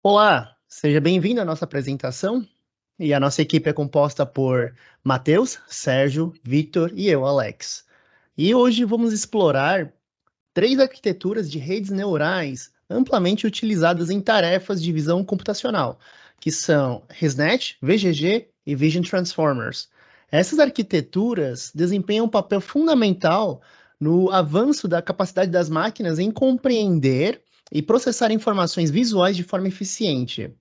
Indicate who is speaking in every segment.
Speaker 1: Olá, seja bem-vindo à nossa apresentação. E a nossa equipe é composta por Matheus, Sérgio, Victor e eu, Alex. E hoje vamos explorar três arquiteturas de redes neurais amplamente utilizadas em tarefas de visão computacional, que são ResNet, VGG e Vision Transformers. Essas arquiteturas desempenham um papel fundamental no avanço da capacidade das máquinas em compreender e processar informações visuais de forma eficiente.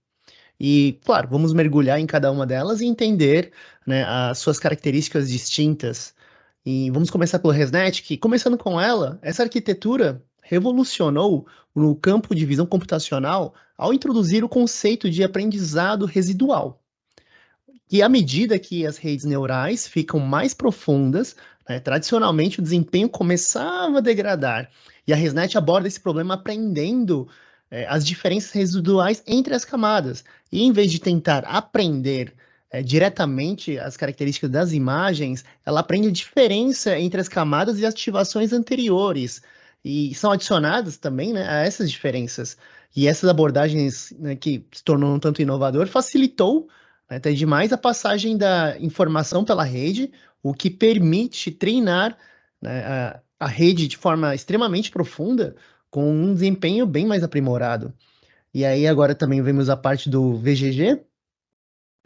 Speaker 1: E, claro, vamos mergulhar em cada uma delas e entender, né, as suas características distintas. E vamos começar pelo ResNet, que, começando com ela, essa arquitetura revolucionou no campo de visão computacional ao introduzir o conceito de aprendizado residual. E à medida que as redes neurais ficam mais profundas, né, tradicionalmente o desempenho começava a degradar. E a ResNet aborda esse problema aprendendo as diferenças residuais entre as camadas. E em vez de tentar aprender diretamente as características das imagens, ela aprende a diferença entre as camadas e ativações anteriores. E são adicionadas também, né, a essas diferenças. E essas abordagens, né, que se tornou um tanto inovador, facilitou até demais a passagem da informação pela rede, o que permite treinar, né, a rede de forma extremamente profunda, com um desempenho bem mais aprimorado. E aí agora também vemos a parte do VGG,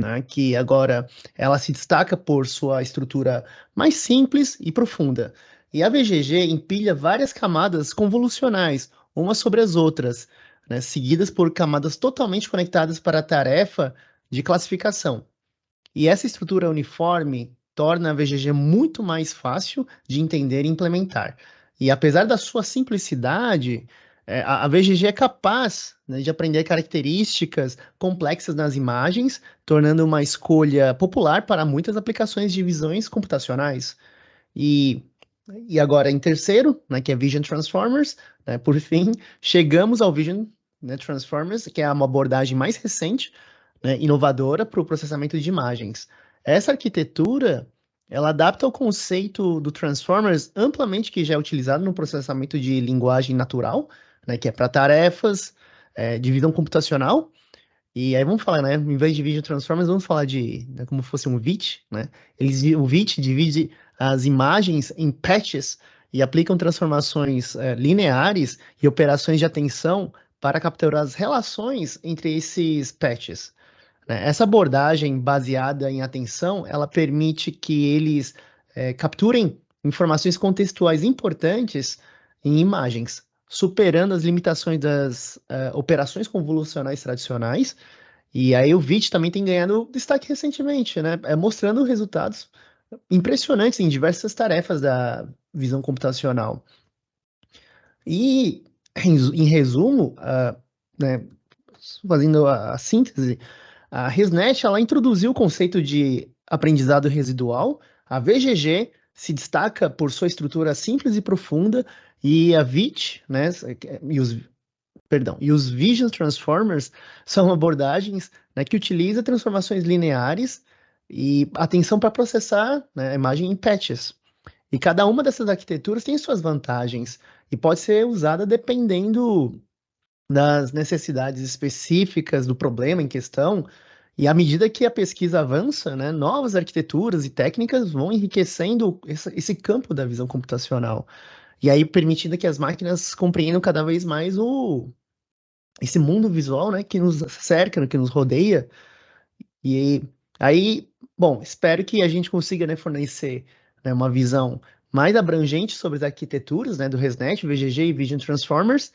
Speaker 1: né, que agora ela se destaca por sua estrutura mais simples e profunda. E a VGG empilha várias camadas convolucionais, umas sobre as outras, né, seguidas por camadas totalmente conectadas para a tarefa de classificação. E essa estrutura uniforme torna a VGG muito mais fácil de entender e implementar. E apesar da sua simplicidade, a VGG é capaz, né, de aprender características complexas nas imagens, tornando uma escolha popular para muitas aplicações de visões computacionais. E, e agora, em terceiro, né, que é Vision Transformers, né, por fim, chegamos ao Vision, né, Transformers, que é uma abordagem mais recente, né, inovadora para o processamento de imagens. Essa arquitetura, ela adapta o conceito do Transformers amplamente que já é utilizado no processamento de linguagem natural, né, que é para tarefas de visão computacional. E aí vamos falar, né, em vez de Vision Transformers, vamos falar de, né, como fosse um VIT, né? O VIT divide as imagens em patches e aplicam transformações lineares e operações de atenção para capturar as relações entre esses patches, né? Essa abordagem baseada em atenção, ela permite que eles capturem informações contextuais importantes em imagens, superando as limitações das operações convolucionais tradicionais. E aí o VIT também tem ganhado destaque recentemente, né? Mostrando resultados impressionantes em diversas tarefas da visão computacional. E, em resumo, né, fazendo a síntese, a ResNet ela introduziu o conceito de aprendizado residual. A VGG se destaca por sua estrutura simples e profunda, e a VIT, né, e os Vision Transformers são abordagens, né, que utilizam transformações lineares e atenção para processar, né, a imagem em patches. E cada uma dessas arquiteturas tem suas vantagens e pode ser usada dependendo das necessidades específicas do problema em questão. E à medida que a pesquisa avança, né, novas arquiteturas e técnicas vão enriquecendo esse campo da visão computacional. E aí permitindo que as máquinas compreendam cada vez mais esse mundo visual, né, que nos cerca, que nos rodeia. E aí, bom, espero que a gente consiga, né, fornecer, né, uma visão mais abrangente sobre as arquiteturas, né, do ResNet, VGG e Vision Transformers.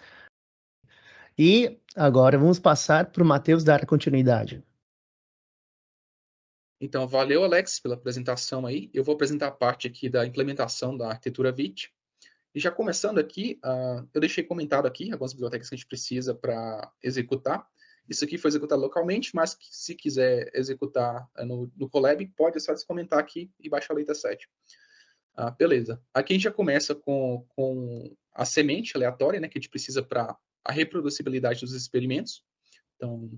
Speaker 1: E agora vamos passar para o Matheus dar continuidade.
Speaker 2: Então, valeu, Alex, pela apresentação aí. Eu vou apresentar a parte aqui da implementação da arquitetura VIT. E já começando aqui, eu deixei comentado aqui algumas bibliotecas que a gente precisa para executar. Isso aqui foi executado localmente, mas se quiser executar no Colab, pode só comentar aqui e baixar o dataset. Beleza. Aqui a gente já começa com a semente aleatória, né, que a gente precisa para a reproducibilidade dos experimentos. Então,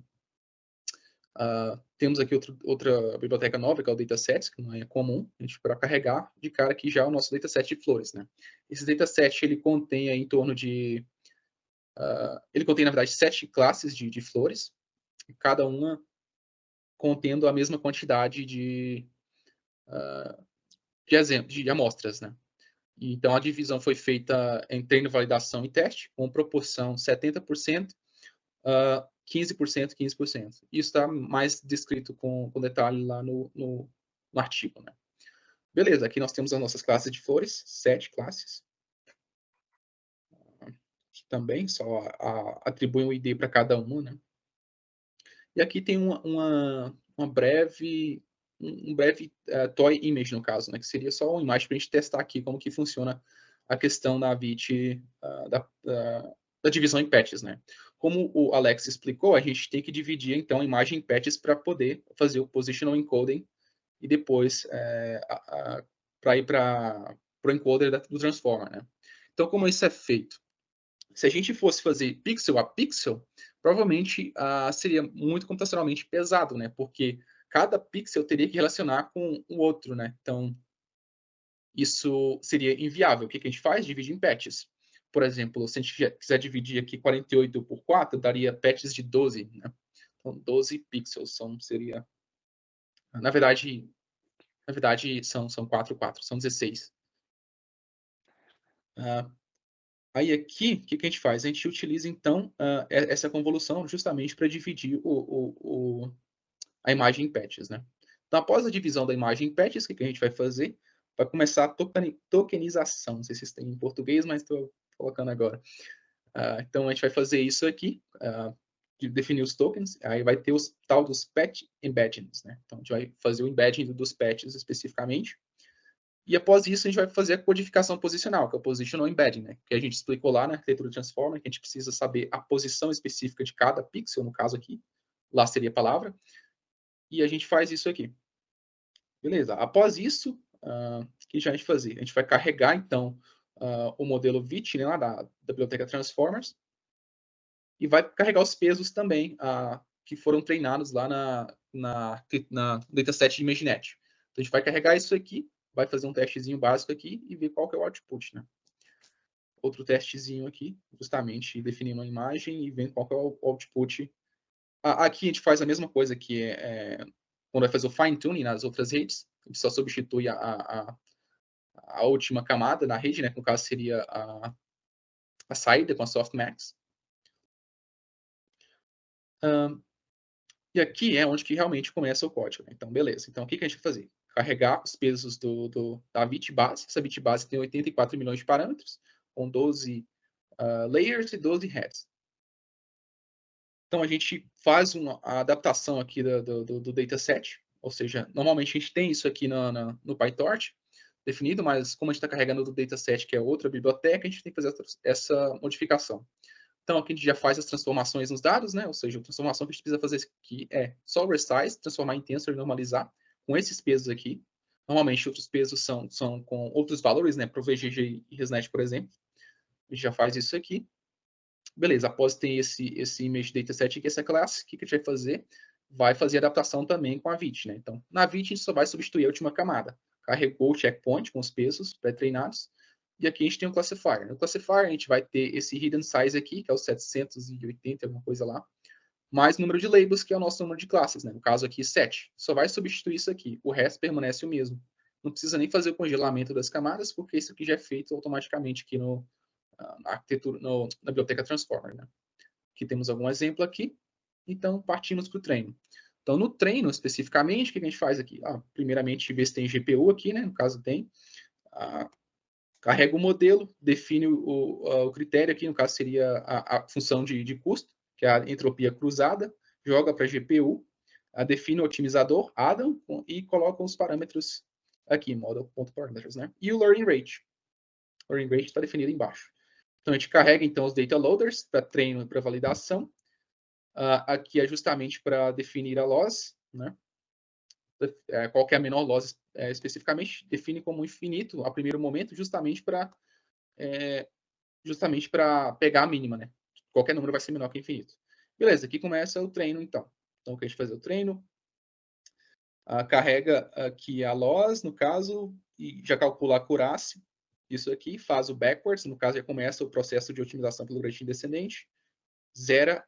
Speaker 2: temos aqui outra biblioteca nova, que é o datasets, que não é comum, a gente para carregar de cara aqui já o nosso dataset de flores, né? Esse dataset, ele contém em torno de... ele contém, na verdade, 7 classes de flores, cada uma contendo a mesma quantidade de amostras, né? Então, a divisão foi feita em treino, validação e teste, com proporção 70%, 15%, 15%. Isso está mais descrito com detalhe lá no artigo, né? Beleza, aqui nós temos as nossas classes de flores, 7 classes. Aqui também, só atribui um ID para cada uma, né? E aqui tem um breve toy image, no caso, né? Que seria só uma imagem para a gente testar aqui como que funciona a questão da VIT, da divisão em patches, né? Como o Alex explicou, a gente tem que dividir, então, a imagem em patches para poder fazer o positional encoding e depois para ir para o encoder do transformer, né? Então, como isso é feito? Se a gente fosse fazer pixel a pixel, provavelmente seria muito computacionalmente pesado, né? Porque cada pixel teria que relacionar com o outro, né? Então, isso seria inviável. O que a gente faz? Divide em patches. Por exemplo, se a gente quiser dividir aqui 48 por 4, daria patches de 12, né? Então, 12 pixels seria... Na verdade são 4, são 16. Aí aqui, o que a gente faz? A gente utiliza, então, essa convolução justamente para dividir a imagem em patches, né? Então, após a divisão da imagem em patches, o que a gente vai fazer? Vai começar a tokenização. Não sei se vocês têm em português, mas estou colocando agora. Então, a gente vai fazer isso aqui, de definir os tokens. Aí vai ter os tal dos patch embeddings, né? Então, a gente vai fazer o embedding dos patches especificamente. E após isso, a gente vai fazer a codificação posicional, que é o positional embedding, né? Que a gente explicou lá na arquitetura transformer, que a gente precisa saber a posição específica de cada pixel, no caso aqui. Lá seria a palavra. E a gente faz isso aqui. Beleza. Após isso, o que a gente fazer? A gente vai carregar, então, o modelo VIT, né, lá da biblioteca Transformers, e vai carregar os pesos também, que foram treinados lá na dataset de ImageNet. Então, a gente vai carregar isso aqui, vai fazer um testezinho básico aqui e ver qual que é o output, né? Outro testezinho aqui, justamente definindo a imagem e vendo qual que é o output. Aqui a gente faz a mesma coisa que quando vai fazer o fine tuning nas outras redes, a gente só substitui a última camada na rede, né? Que no caso seria a saída com a softmax. E aqui é onde que realmente começa o código, né? Então, beleza. Então, o que a gente vai fazer? Carregar os pesos da bit base. Essa bit base tem 84 milhões de parâmetros, com 12 layers e 12 heads. Então, a gente faz a adaptação aqui do dataset, ou seja, normalmente a gente tem isso aqui no PyTorch definido, mas como a gente está carregando do dataset, que é outra biblioteca, a gente tem que fazer essa modificação. Então, aqui a gente já faz as transformações nos dados, né? Ou seja, a transformação que a gente precisa fazer aqui é só o resize, transformar em tensor e normalizar com esses pesos aqui. Normalmente, outros pesos são com outros valores, né? Para o VGG e ResNet, por exemplo. A gente já faz isso aqui. Beleza, após ter esse image dataset aqui, essa classe, o que a gente vai fazer? Vai fazer adaptação também com a VIT, né? Então, na VIT, a gente só vai substituir a última camada. Carregou o checkpoint com os pesos pré-treinados. E aqui a gente tem um classifier. No classifier, a gente vai ter esse hidden size aqui, que é o 780, alguma coisa lá, mais número de labels, que é o nosso número de classes, né? No caso aqui, 7. Só vai substituir isso aqui. O resto permanece o mesmo. Não precisa nem fazer o congelamento das camadas, porque isso aqui já é feito automaticamente aqui na arquitetura, na biblioteca Transformer, né? Aqui temos algum exemplo aqui. Então, partimos para o treino. Então, no treino, especificamente, o que a gente faz aqui? Primeiramente, ver se tem GPU aqui, né? No caso, tem. Carrega o modelo, define o critério aqui, no caso, seria a função de custo, que é a entropia cruzada, joga para a GPU, define o otimizador, Adam, e coloca os parâmetros aqui, model.parameters, né? E o learning rate. O learning rate está definido embaixo. Então, a gente carrega, então, os data loaders para treino e para validação. Aqui é justamente para definir a loss, né? Qual que é a menor loss especificamente, define como infinito a primeiro momento, justamente para pegar a mínima, né? Qualquer número vai ser menor que infinito. Beleza, aqui começa o treino, então. Então, o que a gente faz é o treino, carrega aqui a loss, no caso, e já calcula a curace, isso aqui, faz o backwards, no caso já começa o processo de otimização pelo gradient descendente, zera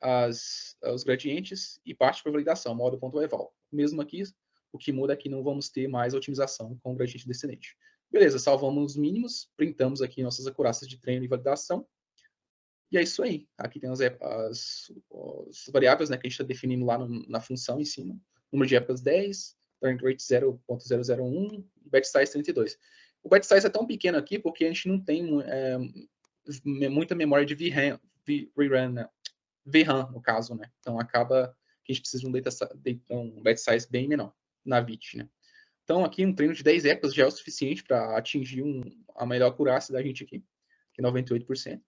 Speaker 2: os gradientes e parte para validação, modo.eval. Mesmo aqui, o que muda é que não vamos ter mais otimização com o gradiente descendente. Beleza, salvamos os mínimos, printamos aqui nossas acurácias de treino e validação. E é isso aí. Aqui tem as variáveis, né, que a gente está definindo lá na função em cima. Número de épocas 10, turn rate 0.001, batch size 32. O batch size é tão pequeno aqui porque a gente não tem muita memória de VRAM, né? VRAM, no caso, né? Então acaba que a gente precisa de um batch size bem menor na VIT, né? Então aqui um treino de 10 épocas já é o suficiente para atingir a melhor acurácia da gente aqui, que é 98%.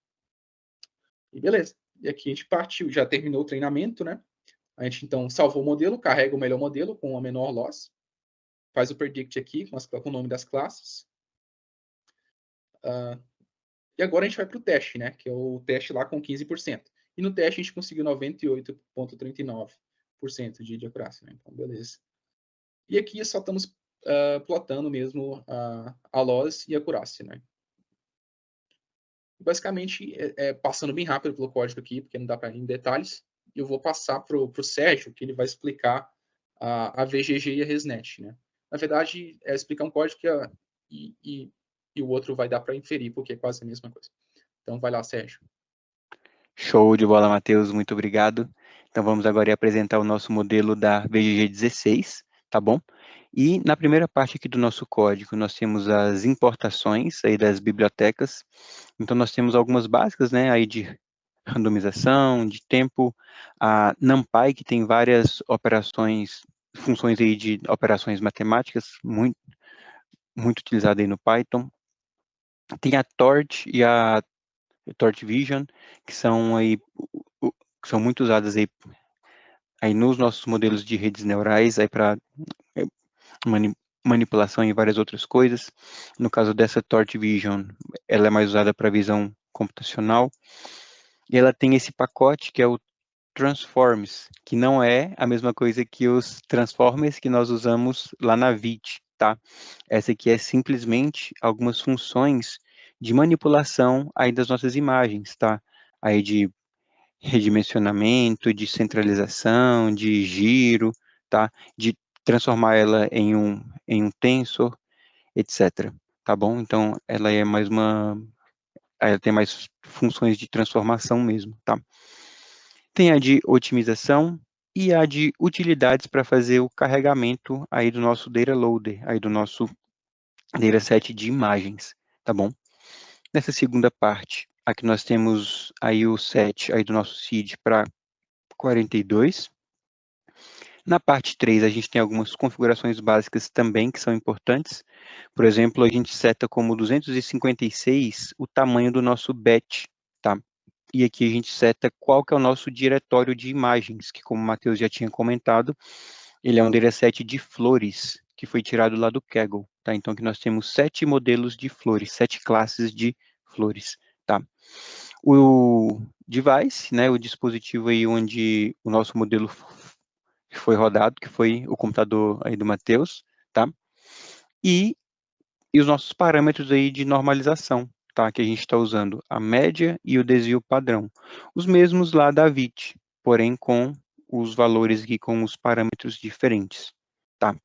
Speaker 2: E beleza. E aqui a gente partiu, já terminou o treinamento, né? A gente então salvou o modelo, carrega o melhor modelo com a menor loss, faz o predict aqui com o nome das classes. E agora a gente vai para o teste, né? Que é o teste lá com 15%. E no teste a gente conseguiu 98,39% de acurácia, né? Então, beleza. E aqui só estamos plotando mesmo a loss e a acurácia, né? Basicamente, passando bem rápido pelo código aqui, porque não dá para ir em detalhes, eu vou passar para o Sérgio, que ele vai explicar a VGG e a ResNet, né? Na verdade, é explicar um código e o outro vai dar para inferir, porque é quase a mesma coisa. Então, vai lá, Sérgio.
Speaker 3: Show de bola, Matheus, muito obrigado. Então vamos agora apresentar o nosso modelo da VGG 16, tá bom? E na primeira parte aqui do nosso código, nós temos as importações aí das bibliotecas. Então nós temos algumas básicas, né, aí de randomização, de tempo, a NumPy, que tem várias operações, funções aí de operações matemáticas, muito utilizada aí no Python. Tem a Torch e a Torch Vision, que são aí que são muito usadas aí nos nossos modelos de redes neurais aí para manipulação e várias outras coisas. No caso dessa Torch Vision, ela é mais usada para visão computacional. E ela tem esse pacote que é o Transforms, que não é a mesma coisa que os Transformers que nós usamos lá na VIT, tá? Essa aqui é simplesmente algumas funções de manipulação aí das nossas imagens, tá? Aí de redimensionamento, de centralização, de giro, tá? De transformar ela em um tensor, etc. Tá bom? Então, ela tem mais funções de transformação mesmo, tá? Tem a de otimização e a de utilidades para fazer o carregamento aí do nosso data loader, aí do nosso dataset de imagens, tá bom? Nessa segunda parte, aqui nós temos aí o set aí do nosso seed para 42. Na parte 3, a gente tem algumas configurações básicas também que são importantes. Por exemplo, a gente seta como 256 o tamanho do nosso batch, tá? E aqui a gente seta qual que é o nosso diretório de imagens, que como o Matheus já tinha comentado, ele é um dataset de flores, que foi tirado lá do Kaggle, tá? Então aqui nós temos 7 modelos de flores, 7 classes de flores, tá? O device, né, o dispositivo aí onde o nosso modelo foi rodado, que foi o computador aí do Matheus, tá? E os nossos parâmetros aí de normalização, tá? Que a gente está usando a média e o desvio padrão. Os mesmos lá da VIT, porém com os valores aqui com os parâmetros diferentes, tá?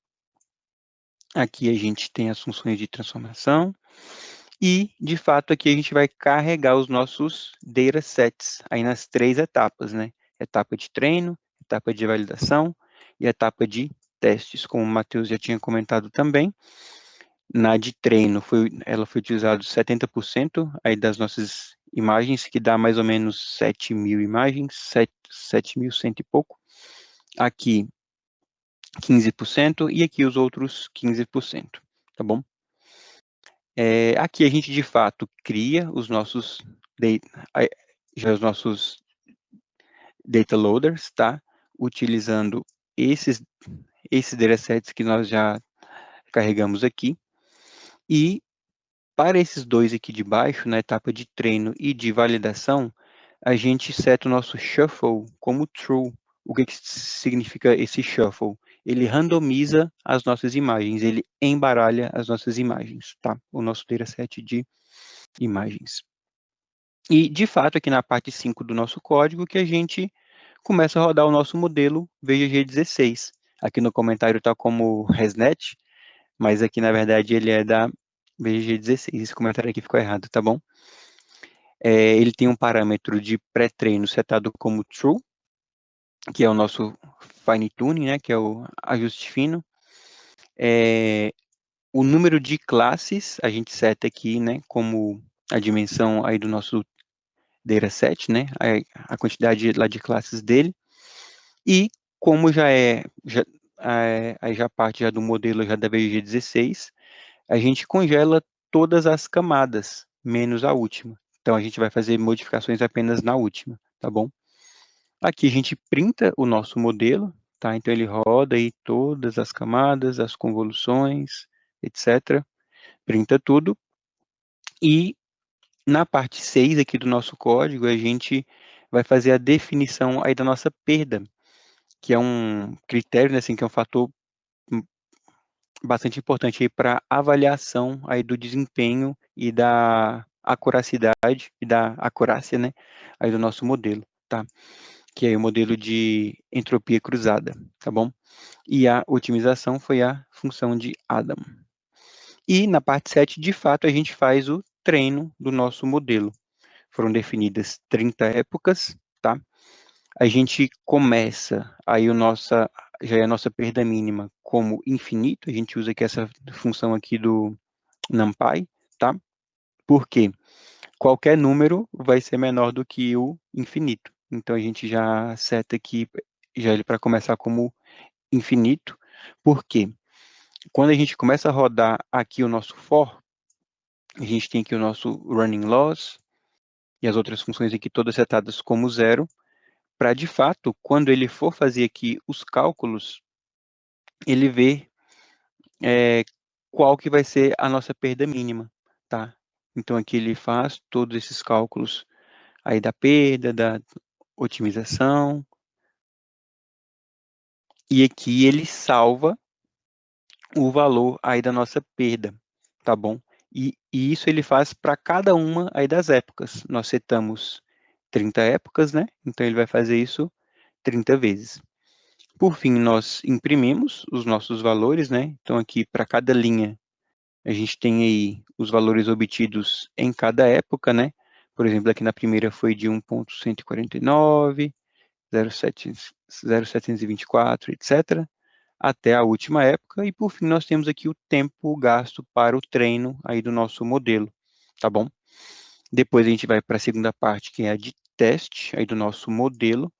Speaker 3: Aqui a gente tem as funções de transformação e, de fato, aqui a gente vai carregar os nossos datasets aí nas 3 etapas, né? Etapa de treino, etapa de validação e etapa de testes, como o Matheus já tinha comentado também. Na de treino, ela foi utilizada 70% aí das nossas imagens, que dá mais ou menos 7.000 imagens, 7.100 e pouco. Aqui, 15%, e aqui os outros 15%, tá bom? Aqui a gente, de fato, cria os nossos data loaders, tá? Utilizando esses datasets que nós já carregamos aqui. E para esses dois aqui de baixo, na etapa de treino e de validação, a gente seta o nosso shuffle como true. O que significa esse shuffle? Ele randomiza as nossas imagens, ele embaralha as nossas imagens, tá? O nosso dataset de imagens. E, de fato, aqui na parte 5 do nosso código, que a gente começa a rodar o nosso modelo VGG16. Aqui no comentário está como ResNet, mas aqui, na verdade, ele é da VGG16. Esse comentário aqui ficou errado, tá bom? Ele tem um parâmetro de pré-treino setado como true, que é o nosso fine tuning, né, que é o ajuste fino. O número de classes a gente seta aqui, né, como a dimensão aí do nosso dataset, né, a quantidade lá de classes dele. E como aí já parte já do modelo já da VG16, a gente congela todas as camadas, menos a última. Então, a gente vai fazer modificações apenas na última, tá bom? Aqui a gente printa o nosso modelo, tá? Então, ele roda aí todas as camadas, as convoluções, etc. Printa tudo. E na parte 6 aqui do nosso código, a gente vai fazer a definição aí da nossa perda, que é um critério, né, assim, que é um fator bastante importante para avaliação aí do desempenho e da acuracidade e da acurácia, né, aí do nosso modelo, tá? Que é o modelo de entropia cruzada, tá bom? E a otimização foi a função de Adam. E na parte 7, de fato, a gente faz o treino do nosso modelo. Foram definidas 30 épocas, tá? A gente começa aí já é a nossa perda mínima como infinito, a gente usa aqui essa função aqui do NumPy, tá? Porque qualquer número vai ser menor do que o infinito. Então a gente já seta aqui já ele para começar como infinito, porque quando a gente começa a rodar aqui o nosso for, a gente tem aqui o nosso running loss e as outras funções aqui todas setadas como zero, para de fato, quando ele for fazer aqui os cálculos, ele vê qual que vai ser a nossa perda mínima, tá? Então aqui ele faz todos esses cálculos aí da perda, da otimização, e aqui ele salva o valor aí da nossa perda, tá bom? E isso ele faz para cada uma aí das épocas. Nós setamos 30 épocas, né? Então ele vai fazer isso 30 vezes. Por fim, nós imprimimos os nossos valores, né? Então aqui para cada linha a gente tem aí os valores obtidos em cada época, né? Por exemplo, aqui na primeira foi de 1.149, 0.724, etc., até a última época. E, por fim, nós temos aqui o tempo gasto para o treino aí do nosso modelo, tá bom? Depois a gente vai para a segunda parte, que é a de teste aí do nosso modelo.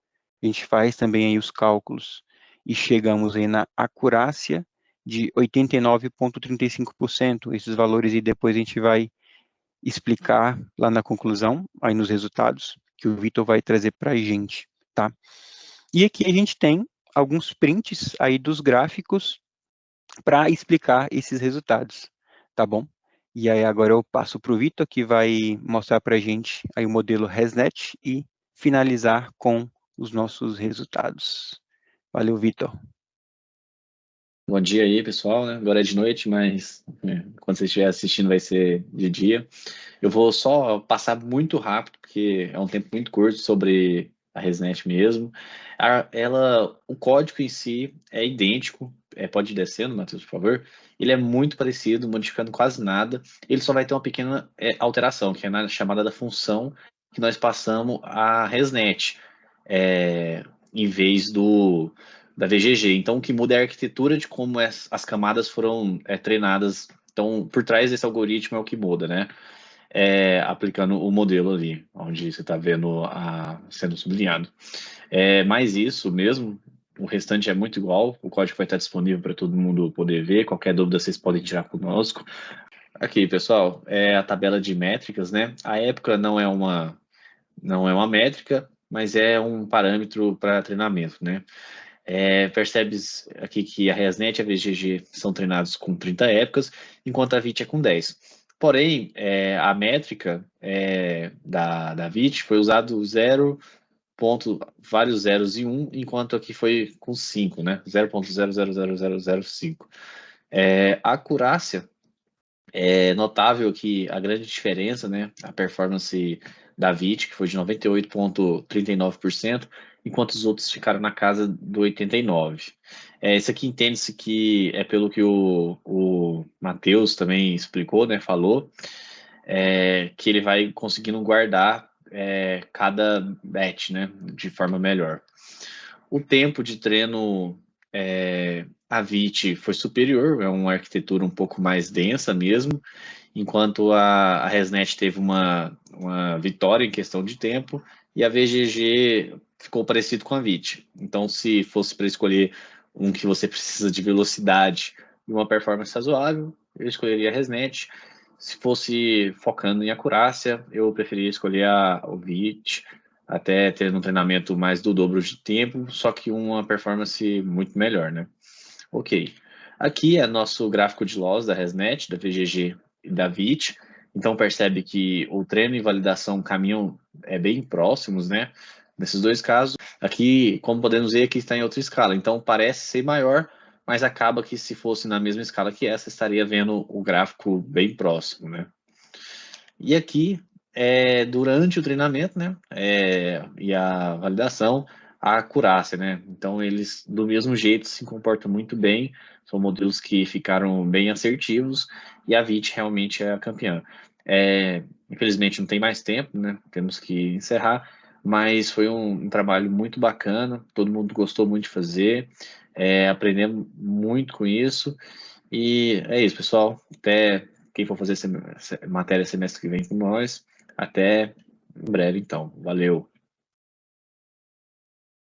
Speaker 3: A gente faz também aí os cálculos e chegamos aí na acurácia de 89,35%. Esses valores e depois a gente vai explicar lá na conclusão, aí nos resultados, que o Vitor vai trazer para a gente, tá? E aqui a gente tem alguns prints aí dos gráficos para explicar esses resultados, tá bom? E aí agora eu passo para o Vitor, que vai mostrar para a gente aí o modelo ResNet e finalizar com os nossos resultados. Valeu, Vitor.
Speaker 4: Bom dia aí, pessoal, né? Agora é de noite, mas quando você estiver assistindo vai ser de dia. Eu vou só passar muito rápido, porque é um tempo muito curto sobre a ResNet mesmo. O código em si é idêntico, pode ir descendo, Matheus, por favor. Ele é muito parecido, modificando quase nada. Ele só vai ter uma pequena alteração, que é na chamada da função que nós passamos a ResNet, em vez da VGG. Então, o que muda é a arquitetura de como as camadas foram treinadas. Então, por trás desse algoritmo é o que muda, né? Aplicando o modelo ali, onde você está vendo sendo sublinhado. Mais isso mesmo, o restante é muito igual, o código vai estar disponível para todo mundo poder ver, qualquer dúvida vocês podem tirar conosco. Aqui, pessoal, é a tabela de métricas, né? A época não é uma métrica, mas é um parâmetro para treinamento, né? Percebes aqui que a ResNet e a VGG são treinados com 30 épocas, enquanto a VIT é com 10. Porém, a métrica da VIT foi usado 0, vários zeros e 1, enquanto aqui foi com 5, né? 0.000005. A acurácia é notável que a grande diferença, né? A performance da VIT, que foi de 98,39%, enquanto os outros ficaram na casa do 89%. Isso aqui entende-se que é pelo que o Matheus também explicou, né, falou, que ele vai conseguindo guardar cada bet, né, de forma melhor. O tempo de treino, a VIT foi superior, é uma arquitetura um pouco mais densa mesmo, enquanto a ResNet teve uma vitória em questão de tempo, e a VGG ficou parecido com a VIT. Então, se fosse para escolher um que você precisa de velocidade e uma performance razoável, eu escolheria a ResNet. Se fosse focando em acurácia, eu preferia escolher o VIT, até ter um treinamento mais do dobro de tempo, só que uma performance muito melhor, né? Ok. Aqui é nosso gráfico de loss da ResNet, da VGG e da VIT. Então, percebe que o treino e validação caminham bem próximos, né? Nesses dois casos. Aqui, como podemos ver, aqui está em outra escala. Então, parece ser maior, mas acaba que se fosse na mesma escala que essa, estaria vendo o gráfico bem próximo, né? E aqui, durante o treinamento, né? E a validação, a acurácia, né? Então, eles, do mesmo jeito, se comportam muito bem. São modelos que ficaram bem assertivos e a VIT realmente é a campeã. Infelizmente, não tem mais tempo, né? Temos que encerrar, mas foi um trabalho muito bacana. Todo mundo gostou muito de fazer. Aprendemos muito com isso. E é isso, pessoal. Até quem for fazer matéria semestre que vem com nós. Até em breve, então. Valeu!